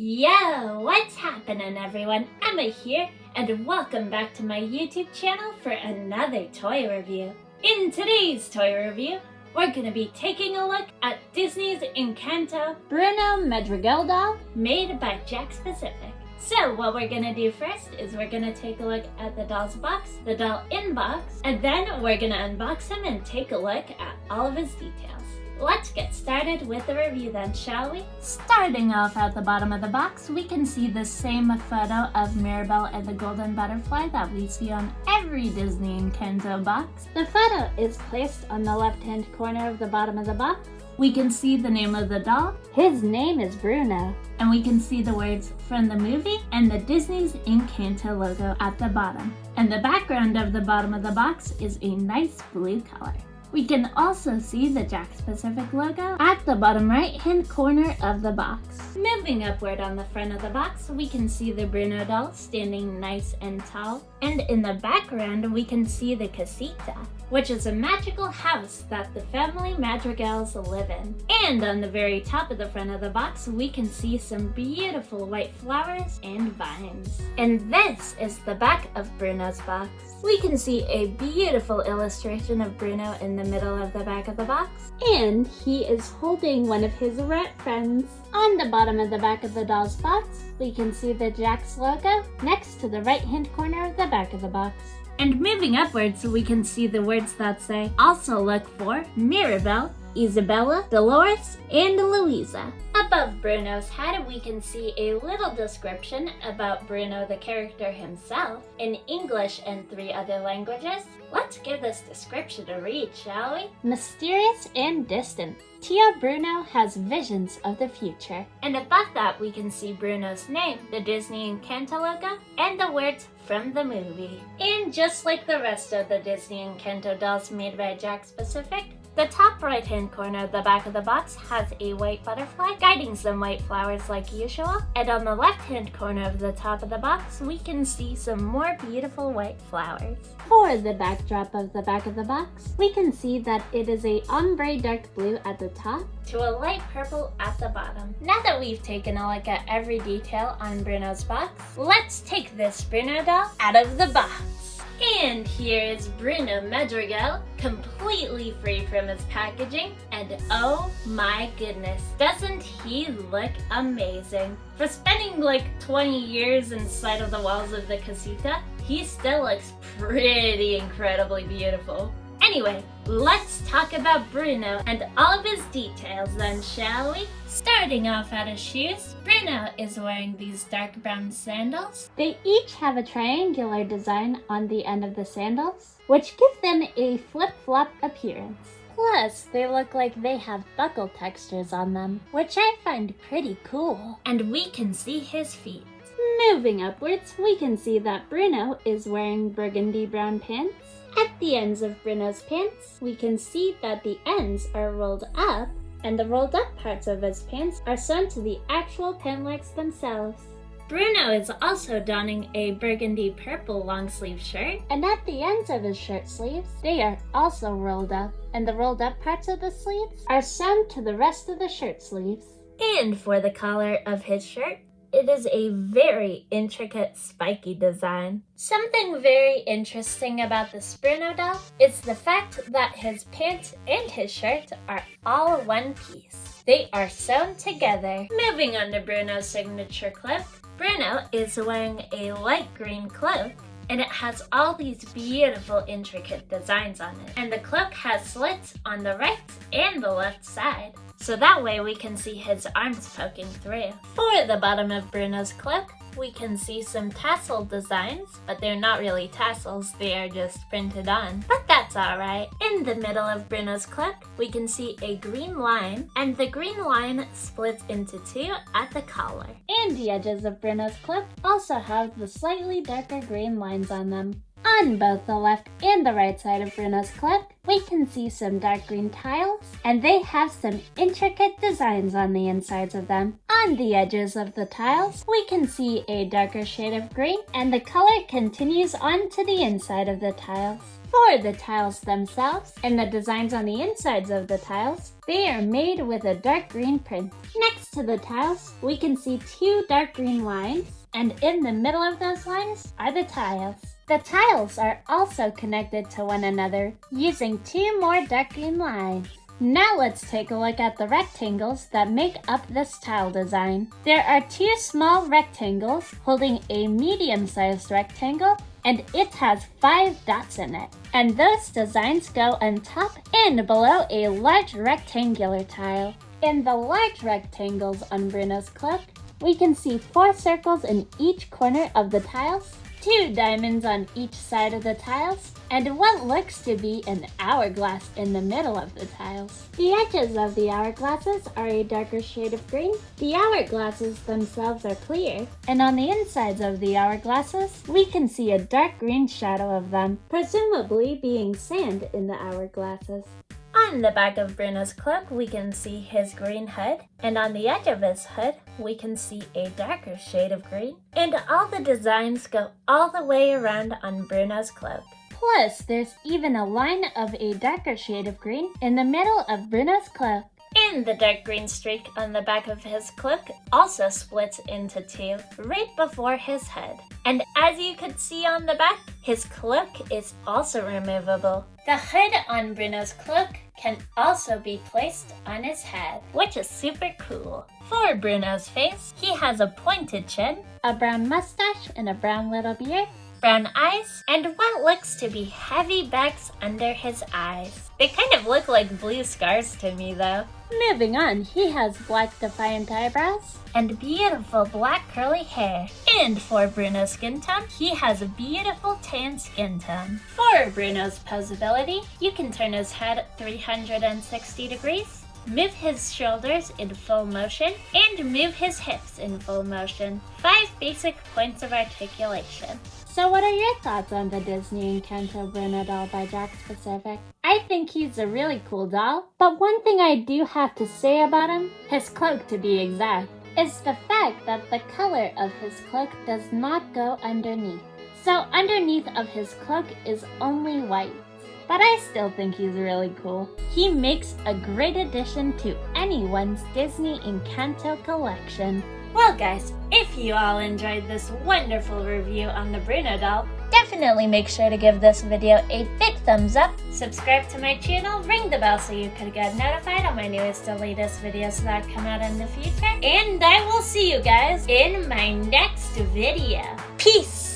Yo, what's happening everyone? Emma here, and welcome back to my YouTube channel for another toy review. In today's toy review, we're going to be taking a look at Disney's Encanto Bruno Madrigal doll made by Jakks Pacific. So what we're going to do first is we're going to take a look at the doll's box, the doll inbox, and then we're going to unbox him and take a look at all of his details. Let's get started with the review then, shall we? Starting off at the bottom of the box, we can see the same photo of Mirabel and the golden butterfly that we see on every Disney Encanto box. The photo is placed on the left-hand corner of the bottom of the box. We can see the name of the doll. His name is Bruno. And we can see the words from the movie and the Disney's Encanto logo at the bottom. And the background of the bottom of the box is a nice blue color. We can also see the Jakks Pacific logo at the bottom right-hand corner of the box. Moving upward on the front of the box, we can see the Bruno doll standing nice and tall. And in the background, we can see the casita, which is a magical house that the family Madrigals live in. And on the very top of the front of the box, we can see some beautiful white flowers and vines. And this is the back of Bruno's box. We can see a beautiful illustration of Bruno in the middle of the back of the box. And he is holding one of his rat friends. On the bottom of the back of the doll's box, we can see the Jakks logo next to the right-hand corner of the back of the box. And moving upwards, we can see the words that say, also look for Mirabel, Isabella, Dolores, and Louisa. Above Bruno's head, we can see a little description about Bruno the character himself in English and 3 other languages. Let's give this description a read, shall we? Mysterious and distant, Tio Bruno has visions of the future. And above that, we can see Bruno's name, the Disney Encanto logo, and the words from the movie. And just like the rest of the Disney Encanto dolls made by Jakks Pacific, the top right-hand corner of the back of the box has a white butterfly guiding some white flowers like usual. And on the left-hand corner of the top of the box, we can see some more beautiful white flowers. For the backdrop of the back of the box, we can see that it is a ombre dark blue at the top to a light purple at the bottom. Now that we've taken a look at every detail on Bruno's box, let's take this Bruno doll out of the box. And here is Bruno Madrigal, completely free from his packaging, and oh my goodness, doesn't he look amazing? For spending like 20 years inside of the walls of the casita, he still looks pretty incredibly beautiful. Anyway, let's talk about Bruno and all of his details then, shall we? Starting off at his shoes, Bruno is wearing these dark brown sandals. They each have a triangular design on the end of the sandals, which give them a flip-flop appearance. Plus, they look like they have buckle textures on them, which I find pretty cool. And we can see his feet. Moving upwards, we can see that Bruno is wearing burgundy brown pants. At the ends of Bruno's pants, we can see that the ends are rolled up, and the rolled up parts of his pants are sewn to the actual pant legs themselves. Bruno is also donning a burgundy purple long sleeve shirt, and at the ends of his shirt sleeves, they are also rolled up, and the rolled up parts of the sleeves are sewn to the rest of the shirt sleeves. And for the collar of his shirt, it is a very intricate spiky design. Something very interesting about this Bruno doll is the fact that his pants and his shirt are all one piece. They are sewn together. Moving on to Bruno's signature cloak, Bruno is wearing a light green cloak, and it has all these beautiful intricate designs on it. And the cloak has slits on the right and the left side, so that way we can see his arms poking through. For the bottom of Bruno's cloak, we can see some tassel designs, but they're not really tassels, they are just printed on. But that's alright. In the middle of Bruno's cloak, we can see a green line, and the green line splits into 2 at the collar. And the edges of Bruno's cloak also have the slightly darker green lines on them. On both the left and the right side of Bruno's cloak, we can see some dark green tiles, and they have some intricate designs on the insides of them. On the edges of the tiles, we can see a darker shade of green, and the color continues on to the inside of the tiles. For the tiles themselves and the designs on the insides of the tiles, they are made with a dark green print. Next to the tiles, we can see 2 dark green lines, and in the middle of those lines are the tiles. The tiles are also connected to one another using 2 more dark green lines. Now let's take a look at the rectangles that make up this tile design. There are 2 small rectangles holding a medium-sized rectangle, and it has 5 dots in it. And those designs go on top and below a large rectangular tile. In the large rectangles on Bruno's cloak, we can see 4 circles in each corner of the tiles, 2 diamonds on each side of the tiles, and what looks to be an hourglass in the middle of the tiles. The edges of the hourglasses are a darker shade of green. The hourglasses themselves are clear, and on the insides of the hourglasses, we can see a dark green shadow of them, presumably being sand in the hourglasses. On the back of Bruno's cloak, we can see his green hood, and on the edge of his hood, we can see a darker shade of green. And all the designs go all the way around on Bruno's cloak. Plus, there's even a line of a darker shade of green in the middle of Bruno's cloak. And the dark green streak on the back of his cloak also splits into 2 right before his head. And as you could see on the back, his cloak is also removable. The hood on Bruno's cloak can also be placed on his head, which is super cool. For Bruno's face, he has a pointed chin, a brown mustache, and a brown little beard, brown eyes, and what looks to be heavy bags under his eyes. They kind of look like blue scars to me though. Moving on, he has black defiant eyebrows and beautiful black curly hair. And for Bruno's skin tone, he has a beautiful tan skin tone. For Bruno's posability, you can turn his head 360 degrees, move his shoulders in full motion, and move his hips in full motion. 5 basic points of articulation. So what are your thoughts on the Disney Encanto Bruno doll by Jakks Pacific? I think he's a really cool doll, but one thing I do have to say about him, his cloak to be exact, is the fact that the color of his cloak does not go underneath. So underneath of his cloak is only white. But I still think he's really cool. He makes a great addition to anyone's Disney Encanto collection. Well guys, if you all enjoyed this wonderful review on the Bruno doll, definitely make sure to give this video a big thumbs up, subscribe to my channel, ring the bell so you could get notified on my newest and latest videos that come out in the future, and I will see you guys in my next video. Peace!